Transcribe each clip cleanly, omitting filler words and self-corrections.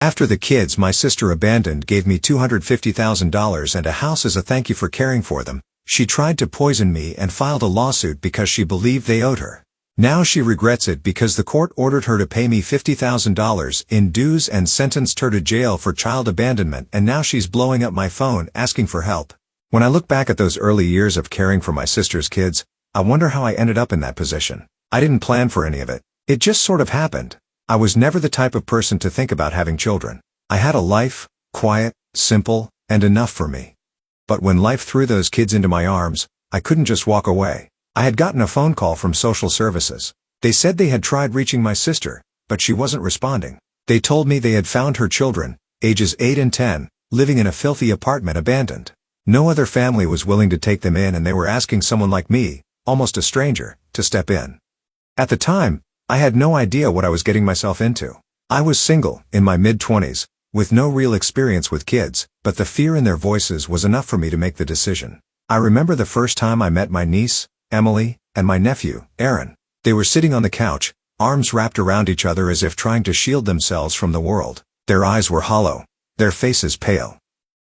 After the kids my sister abandoned gave me $250,000 and a house as a thank you for caring for them, she tried to poison me and filed a lawsuit because she believed they owed her. Now she regrets it because the court ordered her to pay me $50,000 in dues and sentenced her to jail for child abandonment, and now she's blowing up my phone asking for help. When I look back at those early years of caring for my sister's kids, I wonder how I ended up in that position. I didn't plan for any of it. It just sort of happened. I was never the type of person to think about having children. I had a life, quiet, simple, and enough for me. But when life threw those kids into my arms, I couldn't just walk away. I had gotten a phone call from social services. They said they had tried reaching my sister, but she wasn't responding. They told me they had found her children, ages 8 and 10, living in a filthy apartment abandoned. No other family was willing to take them in, and they were asking someone like me, almost a stranger, to step in. At the time, I had no idea what I was getting myself into. I was single, in my mid-20s, with no real experience with kids, but the fear in their voices was enough for me to make the decision. I remember the first time I met my niece, Emily, and my nephew, Aaron. They were sitting on the couch, arms wrapped around each other as if trying to shield themselves from the world. Their eyes were hollow, their faces pale.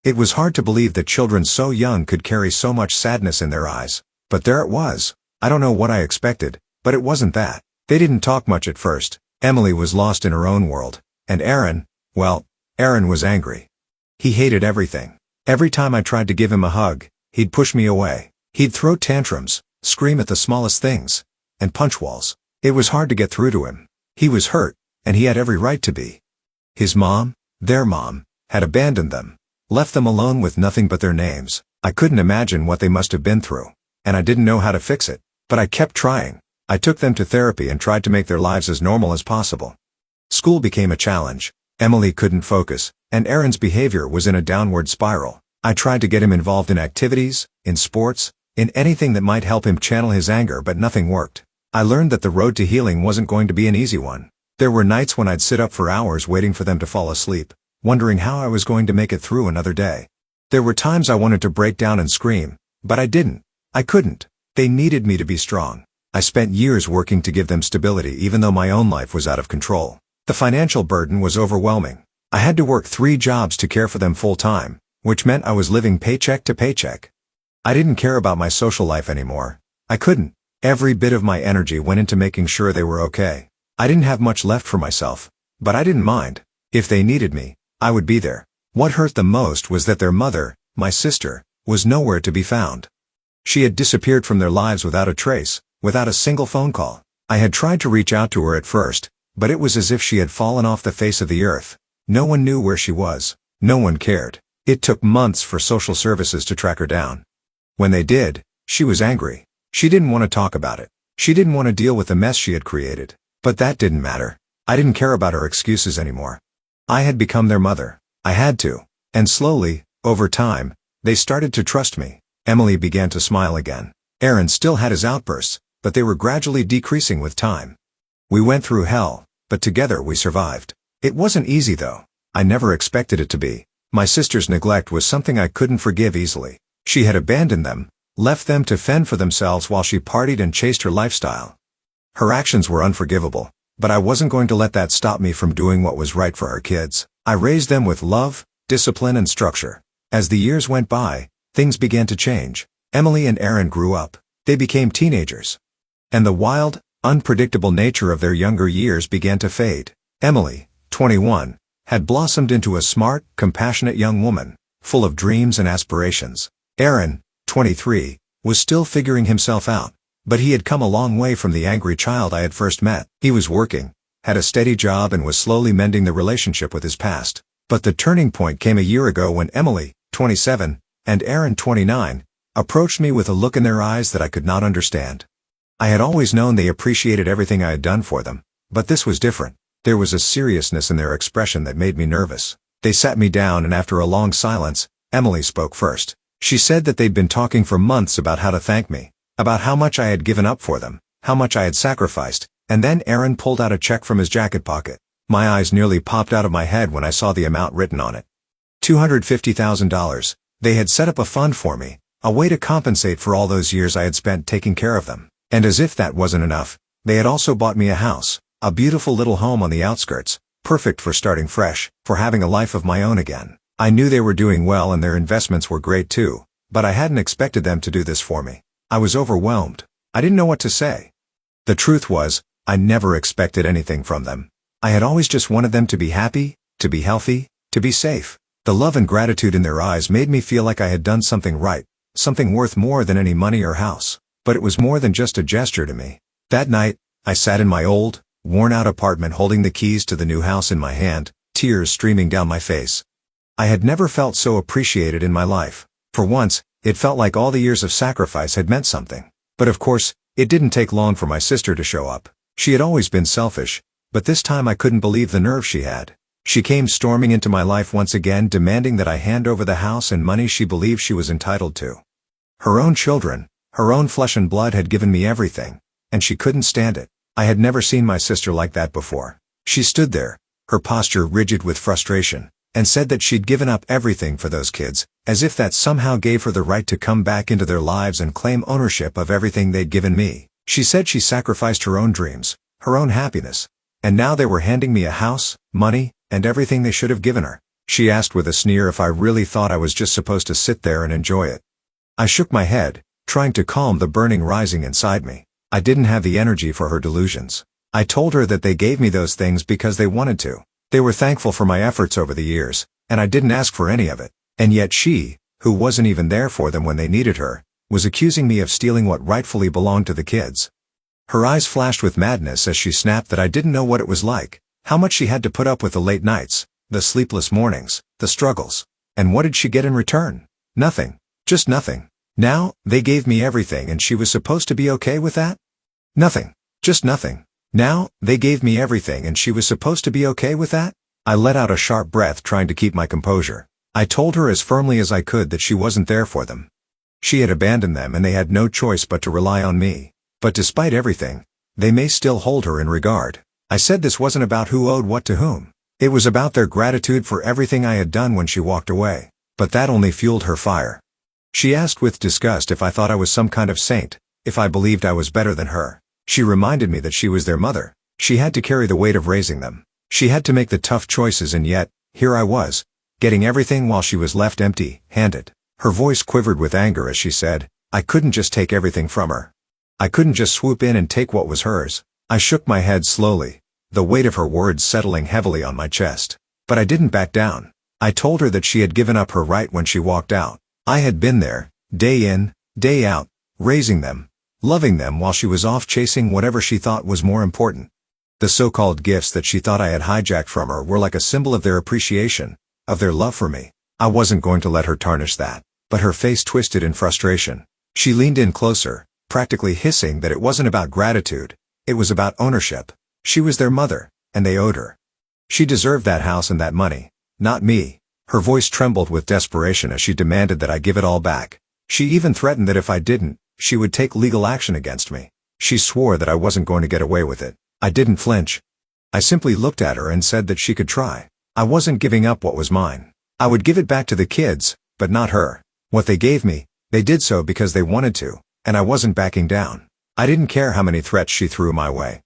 It was hard to believe that children so young could carry so much sadness in their eyes. But there it was. I don't know what I expected, but it wasn't that. They didn't talk much at first. Emily was lost in her own world. And Aaron, well, Aaron was angry. He hated everything. Every time I tried to give him a hug, he'd push me away. He'd throw tantrums, scream at the smallest things, and punch walls. It was hard to get through to him. He was hurt, and he had every right to be. His mom, their mom, had abandoned them, left them alone with nothing but their names. I couldn't imagine what they must have been through, and I didn't know how to fix it, but I kept trying. I took them to therapy and tried to make their lives as normal as possible. School became a challenge. Emily couldn't focus, and Aaron's behavior was in a downward spiral. I tried to get him involved in activities, in sports, in anything that might help him channel his anger, but nothing worked. I learned that the road to healing wasn't going to be an easy one. There were nights when I'd sit up for hours waiting for them to fall asleep, wondering how I was going to make it through another day. There were times I wanted to break down and scream, but I didn't. I couldn't. They needed me to be strong. I spent years working to give them stability even though my own life was out of control. The financial burden was overwhelming. I had to work 3 jobs to care for them full-time, which meant I was living paycheck to paycheck. I didn't care about my social life anymore. I couldn't. Every bit of my energy went into making sure they were okay. I didn't have much left for myself, but I didn't mind. If they needed me, I would be there. What hurt the most was that their mother, my sister, was nowhere to be found. She had disappeared from their lives without a trace, without a single phone call. I had tried to reach out to her at first, but it was as if she had fallen off the face of the earth. No one knew where she was. No one cared. It took months for social services to track her down. When they did, she was angry. She didn't want to talk about it. She didn't want to deal with the mess she had created. But that didn't matter. I didn't care about her excuses anymore. I had become their mother. I had to. And slowly, over time, they started to trust me. Emily began to smile again. Aaron still had his outbursts, but they were gradually decreasing with time. We went through hell, but together we survived. It wasn't easy though. I never expected it to be. My sister's neglect was something I couldn't forgive easily. She had abandoned them, left them to fend for themselves while she partied and chased her lifestyle. Her actions were unforgivable, but I wasn't going to let that stop me from doing what was right for our kids. I raised them with love, discipline, and structure. As the years went by, things began to change. Emily and Aaron grew up. They became teenagers. And the wild, unpredictable nature of their younger years began to fade. Emily, 21, had blossomed into a smart, compassionate young woman, full of dreams and aspirations. Aaron, 23, was still figuring himself out, but he had come a long way from the angry child I had first met. He was working, had a steady job, and was slowly mending the relationship with his past. But the turning point came a year ago when Emily, 27, and Aaron, 29, approached me with a look in their eyes that I could not understand. I had always known they appreciated everything I had done for them, but this was different. There was a seriousness in their expression that made me nervous. They sat me down, and after a long silence, Emily spoke first. She said that they'd been talking for months about how to thank me, about how much I had given up for them, how much I had sacrificed, and then Aaron pulled out a check from his jacket pocket. My eyes nearly popped out of my head when I saw the amount written on it. $250,000. They had set up a fund for me, a way to compensate for all those years I had spent taking care of them. And as if that wasn't enough, they had also bought me a house, a beautiful little home on the outskirts, Perfect for starting fresh, for having a life of my own again. I knew they were doing well and their investments were great too, but I hadn't expected them to do this for me. I was overwhelmed. I didn't know what to say. The truth was, I never expected anything from them. I had always just wanted them to be happy, to be healthy, to be safe. The love and gratitude in their eyes made me feel like I had done something right, something worth more than any money or house. But it was more than just a gesture to me. That night, I sat in my old, worn-out apartment holding the keys to the new house in my hand, tears streaming down my face. I had never felt so appreciated in my life. For once, it felt like all the years of sacrifice had meant something. But of course, it didn't take long for my sister to show up. She had always been selfish, but this time I couldn't believe the nerve she had. She came storming into my life once again, demanding that I hand over the house and money she believed she was entitled to. Her own children, her own flesh and blood had given me everything, and she couldn't stand it. I had never seen my sister like that before. She stood there, her posture rigid with frustration, and said that she'd given up everything for those kids, as if that somehow gave her the right to come back into their lives and claim ownership of everything they'd given me. She said she sacrificed her own dreams, her own happiness, and now they were handing me a house, money, and everything they should have given her. She asked with a sneer if I really thought I was just supposed to sit there and enjoy it. I shook my head, trying to calm the burning rising inside me. I didn't have the energy for her delusions. I told her that they gave me those things because they wanted to. They were thankful for my efforts over the years, and I didn't ask for any of it. And yet she, who wasn't even there for them when they needed her, was accusing me of stealing what rightfully belonged to the kids. Her eyes flashed with madness as she snapped that I didn't know what it was like, how much she had to put up with the late nights, the sleepless mornings, the struggles. And what did she get in return? Nothing. Just nothing. Now, they gave me everything and she was supposed to be okay with that? Nothing. Just nothing. Now, they gave me everything and she was supposed to be okay with that? I let out a sharp breath, trying to keep my composure. I told her as firmly as I could that she wasn't there for them. She had abandoned them and they had no choice but to rely on me. But despite everything, they may still hold her in regard. I said this wasn't about who owed what to whom. It was about their gratitude for everything I had done when she walked away. But that only fueled her fire. She asked with disgust if I thought I was some kind of saint, if I believed I was better than her. She reminded me that she was their mother. She had to carry the weight of raising them. She had to make the tough choices, and yet, here I was, getting everything while she was left empty-handed. Her voice quivered with anger as she said, I couldn't just take everything from her. I couldn't just swoop in and take what was hers. I shook my head slowly, the weight of her words settling heavily on my chest. But I didn't back down. I told her that she had given up her right when she walked out. I had been there, day in, day out, raising them, loving them while she was off chasing whatever she thought was more important. The so-called gifts that she thought I had hijacked from her were like a symbol of their appreciation, of their love for me. I wasn't going to let her tarnish that. But her face twisted in frustration. She leaned in closer, practically hissing that it wasn't about gratitude, it was about ownership. She was their mother, and they owed her. She deserved that house and that money, not me. Her voice trembled with desperation as she demanded that I give it all back. She even threatened that if I didn't, she would take legal action against me. She swore that I wasn't going to get away with it. I didn't flinch. I simply looked at her and said that she could try. I wasn't giving up what was mine. I would give it back to the kids, but not her. What they gave me, they did so because they wanted to, and I wasn't backing down. I didn't care how many threats she threw my way.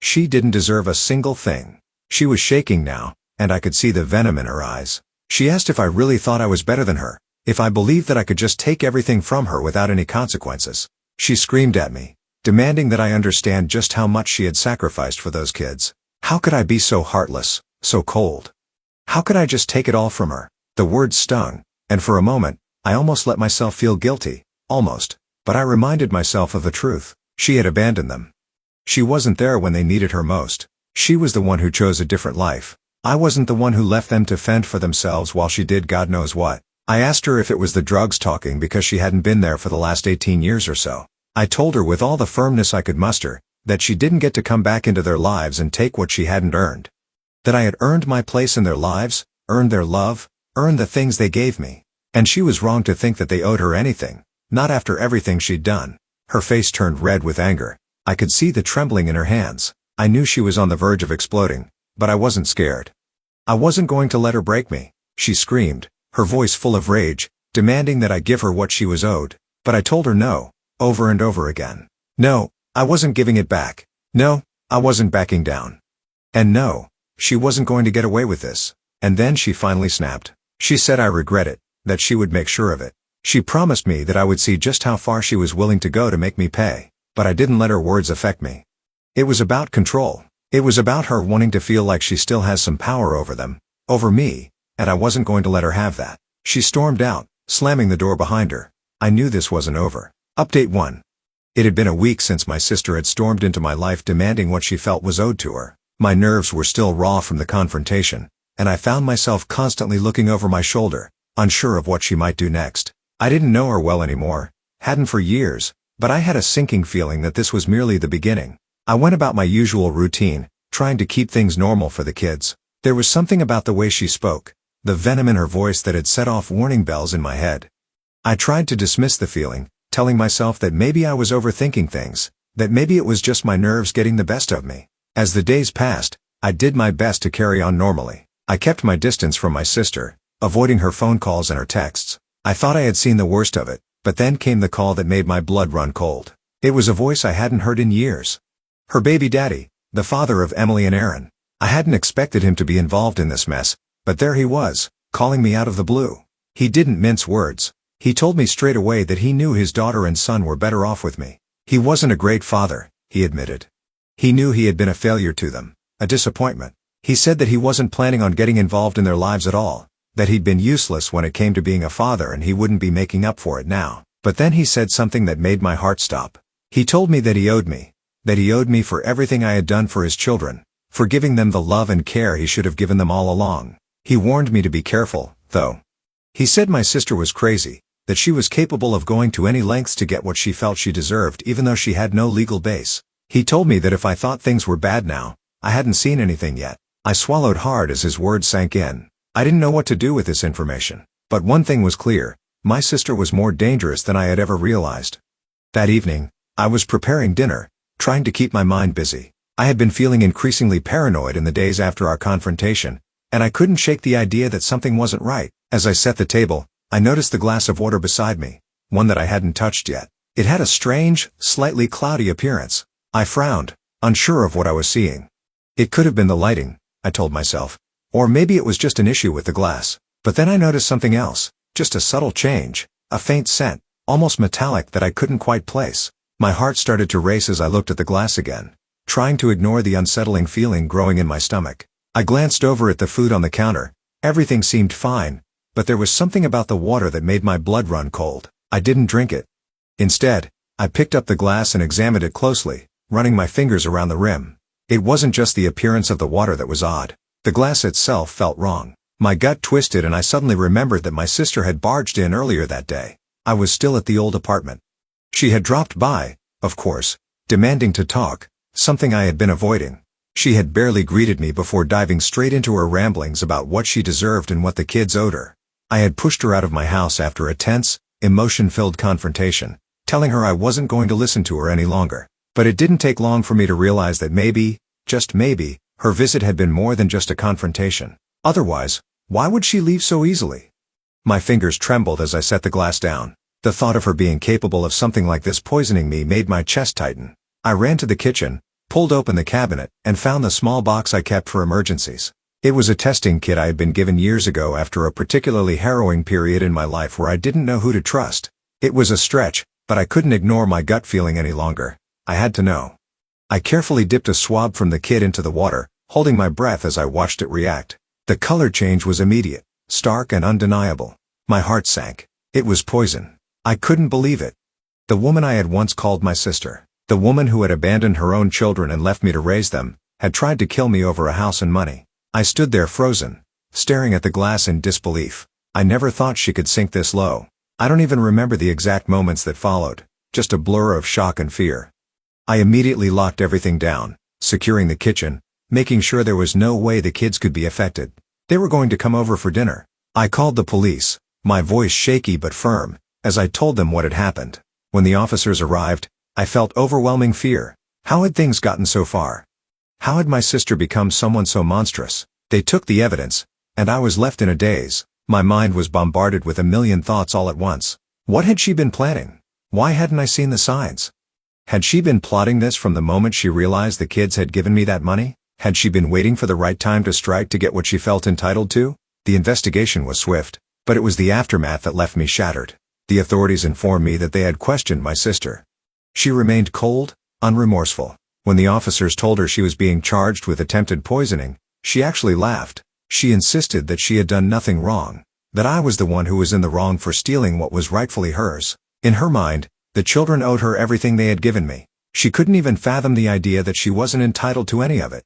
She didn't deserve a single thing. She was shaking now, and I could see the venom in her eyes. She asked if I really thought I was better than her, if I believed that I could just take everything from her without any consequences. She screamed at me, demanding that I understand just how much she had sacrificed for those kids. How could I be so heartless, so cold? How could I just take it all from her? The words stung, and for a moment, I almost let myself feel guilty, almost. But I reminded myself of the truth. She had abandoned them. She wasn't there when they needed her most. She was the one who chose a different life. I wasn't the one who left them to fend for themselves while she did God knows what. I asked her if it was the drugs talking because she hadn't been there for the last 18 years or so. I told her with all the firmness I could muster, that she didn't get to come back into their lives and take what she hadn't earned. That I had earned my place in their lives, earned their love, earned the things they gave me. And she was wrong to think that they owed her anything, not after everything she'd done. Her face turned red with anger. I could see the trembling in her hands. I knew she was on the verge of exploding, but I wasn't scared. I wasn't going to let her break me. She screamed, her voice full of rage, demanding that I give her what she was owed. But I told her no, over and over again. No, I wasn't giving it back. No, I wasn't backing down. And no, She wasn't going to get away with this. And then she finally snapped. She said I regret it, that she would make sure of it. She promised me that I would see just how far she was willing to go to make me pay, but I didn't let her words affect me. It was about control. It was about her wanting to feel like she still has some power over them, over me, and I wasn't going to let her have that. She stormed out, slamming the door behind her. I knew this wasn't over. Update 1. It had been a week since my sister had stormed into my life demanding what she felt was owed to her. My nerves were still raw from the confrontation, and I found myself constantly looking over my shoulder, unsure of what she might do next. I didn't know her well anymore, hadn't for years, but I had a sinking feeling that this was merely the beginning. I went about my usual routine, trying to keep things normal for the kids. There was something about the way she spoke, the venom in her voice that had set off warning bells in my head. I tried to dismiss the feeling, telling myself that maybe I was overthinking things, that maybe it was just my nerves getting the best of me. As the days passed, I did my best to carry on normally. I kept my distance from my sister, avoiding her phone calls and her texts. I thought I had seen the worst of it, but then came the call that made my blood run cold. It was a voice I hadn't heard in years. Her baby daddy, the father of Emily and Aaron. I hadn't expected him to be involved in this mess, but there he was, calling me out of the blue. He didn't mince words. He told me straight away that he knew his daughter and son were better off with me. He wasn't a great father, he admitted. He knew he had been a failure to them, a disappointment. He said that he wasn't planning on getting involved in their lives at all, that he'd been useless when it came to being a father and he wouldn't be making up for it now. But then he said something that made my heart stop. He told me that he owed me for everything I had done for his children, for giving them the love and care he should have given them all along. He warned me to be careful, though. He said my sister was crazy, that she was capable of going to any lengths to get what she felt she deserved even though she had no legal base. He told me that if I thought things were bad now, I hadn't seen anything yet. I swallowed hard as his words sank in. I didn't know what to do with this information. But one thing was clear, my sister was more dangerous than I had ever realized. That evening, I was preparing dinner, trying to keep my mind busy. I had been feeling increasingly paranoid in the days after our confrontation, and I couldn't shake the idea that something wasn't right. As I set the table, I noticed the glass of water beside me, one that I hadn't touched yet. It had a strange, slightly cloudy appearance. I frowned, unsure of what I was seeing. It could have been the lighting, I told myself. Or maybe it was just an issue with the glass. But then I noticed something else, just a subtle change, a faint scent, almost metallic that I couldn't quite place. My heart started to race as I looked at the glass again, trying to ignore the unsettling feeling growing in my stomach. I glanced over at the food on the counter. Everything seemed fine, but there was something about the water that made my blood run cold. I didn't drink it. Instead, I picked up the glass and examined it closely, running my fingers around the rim. It wasn't just the appearance of the water that was odd. The glass itself felt wrong. My gut twisted and I suddenly remembered that my sister had barged in earlier that day. I was still at the old apartment. She had dropped by, of course, demanding to talk, something I had been avoiding. She had barely greeted me before diving straight into her ramblings about what she deserved and what the kids owed her. I had pushed her out of my house after a tense, emotion-filled confrontation, telling her I wasn't going to listen to her any longer. But it didn't take long for me to realize that maybe, just maybe, her visit had been more than just a confrontation. Otherwise, why would she leave so easily? My fingers trembled as I set the glass down. The thought of her being capable of something like this poisoning me made my chest tighten. I ran to the kitchen, pulled open the cabinet, and found the small box I kept for emergencies. It was a testing kit I had been given years ago after a particularly harrowing period in my life where I didn't know who to trust. It was a stretch, but I couldn't ignore my gut feeling any longer. I had to know. I carefully dipped a swab from the kit into the water, holding my breath as I watched it react. The color change was immediate, stark and undeniable. My heart sank. It was poison. I couldn't believe it. The woman I had once called my sister, the woman who had abandoned her own children and left me to raise them, had tried to kill me over a house and money. I stood there frozen, staring at the glass in disbelief. I never thought she could sink this low. I don't even remember the exact moments that followed, just a blur of shock and fear. I immediately locked everything down, securing the kitchen, making sure there was no way the kids could be affected. They were going to come over for dinner. I called the police, my voice shaky but firm, as I told them what had happened. When the officers arrived, I felt overwhelming fear. How had things gotten so far? How had my sister become someone so monstrous? They took the evidence, and I was left in a daze. My mind was bombarded with a million thoughts all at once. What had she been planning? Why hadn't I seen the signs? Had she been plotting this from the moment she realized the kids had given me that money? Had she been waiting for the right time to strike to get what she felt entitled to? The investigation was swift, but it was the aftermath that left me shattered. The authorities informed me that they had questioned my sister. She remained cold, unremorseful. When the officers told her she was being charged with attempted poisoning, she actually laughed. She insisted that she had done nothing wrong, that I was the one who was in the wrong for stealing what was rightfully hers. In her mind, the children owed her everything they had given me. She couldn't even fathom the idea that she wasn't entitled to any of it.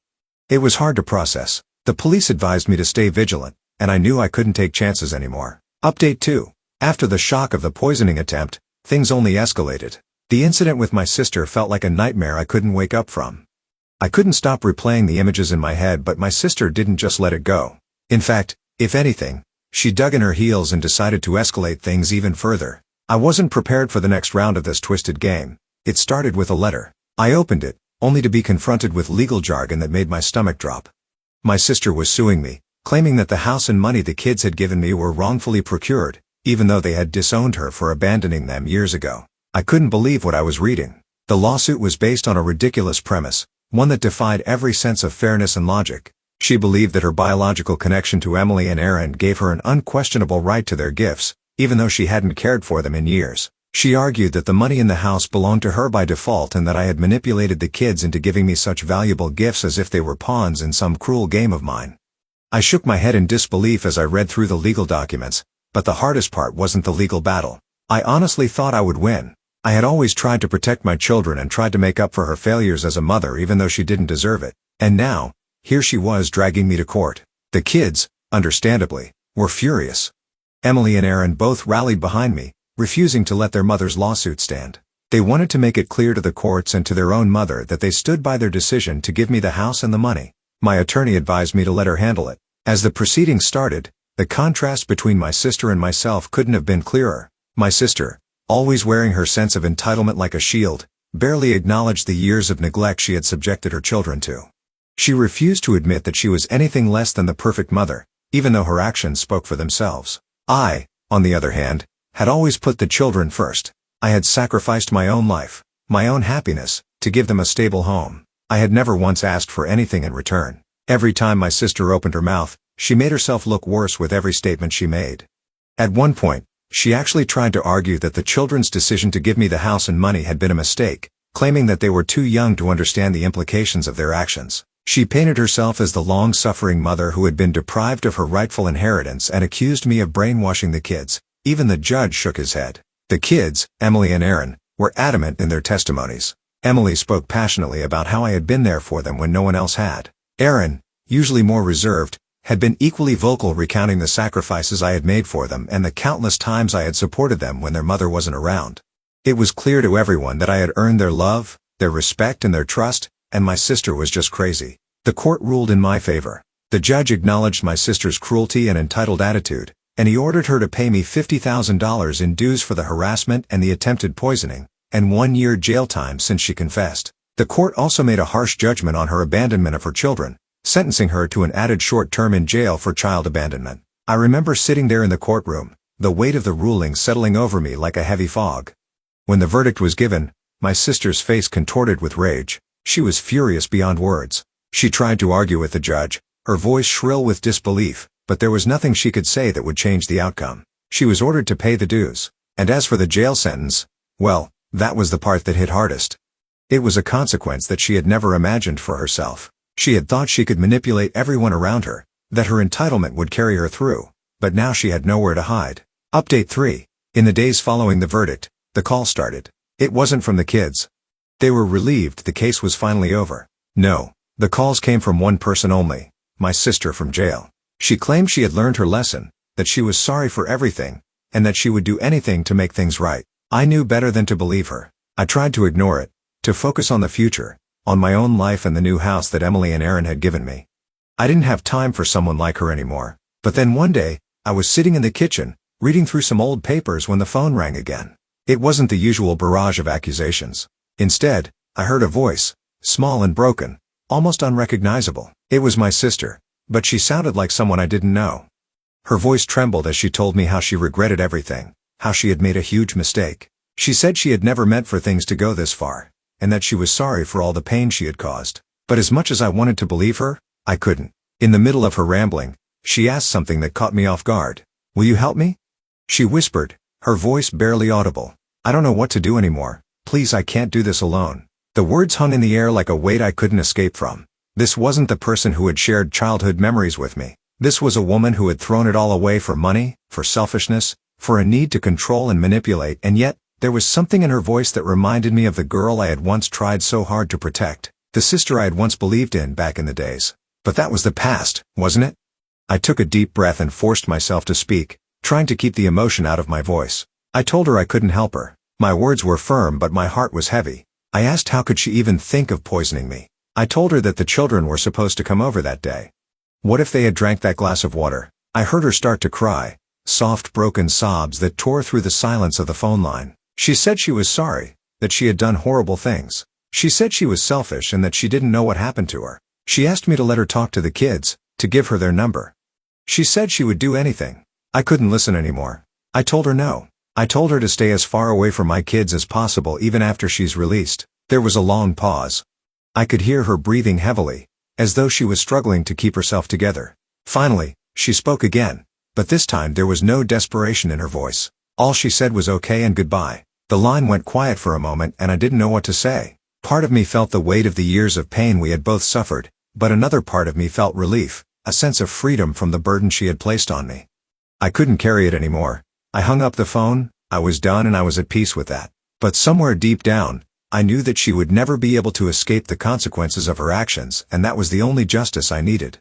It was hard to process. The police advised me to stay vigilant, and I knew I couldn't take chances anymore. Update 2. After the shock of the poisoning attempt, things only escalated. The incident with my sister felt like a nightmare I couldn't wake up from. I couldn't stop replaying the images in my head, but my sister didn't just let it go. In fact, if anything, she dug in her heels and decided to escalate things even further. I wasn't prepared for the next round of this twisted game. It started with a letter. I opened it, only to be confronted with legal jargon that made my stomach drop. My sister was suing me, claiming that the house and money the kids had given me were wrongfully procured, even though they had disowned her for abandoning them years ago. I couldn't believe what I was reading. The lawsuit was based on a ridiculous premise, one that defied every sense of fairness and logic. She believed that her biological connection to Emily and Aaron gave her an unquestionable right to their gifts, even though she hadn't cared for them in years. She argued that the money in the house belonged to her by default and that I had manipulated the kids into giving me such valuable gifts as if they were pawns in some cruel game of mine. I shook my head in disbelief as I read through the legal documents, but the hardest part wasn't the legal battle. I honestly thought I would win. I had always tried to protect my children and tried to make up for her failures as a mother even though she didn't deserve it. And now, here she was dragging me to court. The kids, understandably, were furious. Emily and Aaron both rallied behind me, refusing to let their mother's lawsuit stand. They wanted to make it clear to the courts and to their own mother that they stood by their decision to give me the house and the money. My attorney advised me to let her handle it. As the proceedings started, the contrast between my sister and myself couldn't have been clearer. My sister, always wearing her sense of entitlement like a shield, barely acknowledged the years of neglect she had subjected her children to. She refused to admit that she was anything less than the perfect mother, even though her actions spoke for themselves. I, on the other hand, had always put the children first. I had sacrificed my own life, my own happiness, to give them a stable home. I had never once asked for anything in return. Every time my sister opened her mouth, she made herself look worse with every statement she made. At one point, she actually tried to argue that the children's decision to give me the house and money had been a mistake, claiming that they were too young to understand the implications of their actions. She painted herself as the long-suffering mother who had been deprived of her rightful inheritance and accused me of brainwashing the kids. Even the judge shook his head. The kids, Emily and Aaron, were adamant in their testimonies. Emily spoke passionately about how I had been there for them when no one else had. Aaron, usually more reserved, had been equally vocal, recounting the sacrifices I had made for them and the countless times I had supported them when their mother wasn't around. It was clear to everyone that I had earned their love, their respect and their trust, and my sister was just crazy. The court ruled in my favor. The judge acknowledged my sister's cruelty and entitled attitude, and he ordered her to pay me $50,000 in dues for the harassment and the attempted poisoning, and 1 year jail time since she confessed. The court also made a harsh judgment on her abandonment of her children, sentencing her to an added short term in jail for child abandonment. I remember sitting there in the courtroom, the weight of the ruling settling over me like a heavy fog. When the verdict was given, my sister's face contorted with rage. She was furious beyond words. She tried to argue with the judge, her voice shrill with disbelief, but there was nothing she could say that would change the outcome. She was ordered to pay the dues. And as for the jail sentence, well, that was the part that hit hardest. It was a consequence that she had never imagined for herself. She had thought she could manipulate everyone around her, that her entitlement would carry her through, but now she had nowhere to hide. Update 3. In the days following the verdict, the call started. It wasn't from the kids. They were relieved the case was finally over. No, the calls came from one person only, my sister from jail. She claimed she had learned her lesson, that she was sorry for everything, and that she would do anything to make things right. I knew better than to believe her. I tried to ignore it, to focus on the future, on my own life and the new house that Emily and Aaron had given me. I didn't have time for someone like her anymore. But then one day, I was sitting in the kitchen, reading through some old papers when the phone rang again. It wasn't the usual barrage of accusations. Instead, I heard a voice, small and broken, almost unrecognizable. It was my sister, but she sounded like someone I didn't know. Her voice trembled as she told me how she regretted everything, how she had made a huge mistake. She said she had never meant for things to go this far, and that she was sorry for all the pain she had caused. But as much as I wanted to believe her, I couldn't. In the middle of her rambling, she asked something that caught me off guard. "Will you help me?" She whispered, her voice barely audible. "I don't know what to do anymore. Please, I can't do this alone." The words hung in the air like a weight I couldn't escape from. This wasn't the person who had shared childhood memories with me. This was a woman who had thrown it all away for money, for selfishness, for a need to control and manipulate, and yet, there was something in her voice that reminded me of the girl I had once tried so hard to protect, the sister I had once believed in back in the days. But that was the past, wasn't it? I took a deep breath and forced myself to speak, trying to keep the emotion out of my voice. I told her I couldn't help her. My words were firm, but my heart was heavy. I asked how could she even think of poisoning me. I told her that the children were supposed to come over that day. What if they had drank that glass of water? I heard her start to cry, soft broken sobs that tore through the silence of the phone line. She said she was sorry, that she had done horrible things. She said she was selfish and that she didn't know what happened to her. She asked me to let her talk to the kids, to give her their number. She said she would do anything. I couldn't listen anymore. I told her no. I told her to stay as far away from my kids as possible even after she's released. There was a long pause. I could hear her breathing heavily, as though she was struggling to keep herself together. Finally, she spoke again, but this time there was no desperation in her voice. All she said was okay and goodbye. The line went quiet for a moment and I didn't know what to say. Part of me felt the weight of the years of pain we had both suffered, but another part of me felt relief, a sense of freedom from the burden she had placed on me. I couldn't carry it anymore. I hung up the phone, I was done and I was at peace with that. But somewhere deep down, I knew that she would never be able to escape the consequences of her actions, and that was the only justice I needed.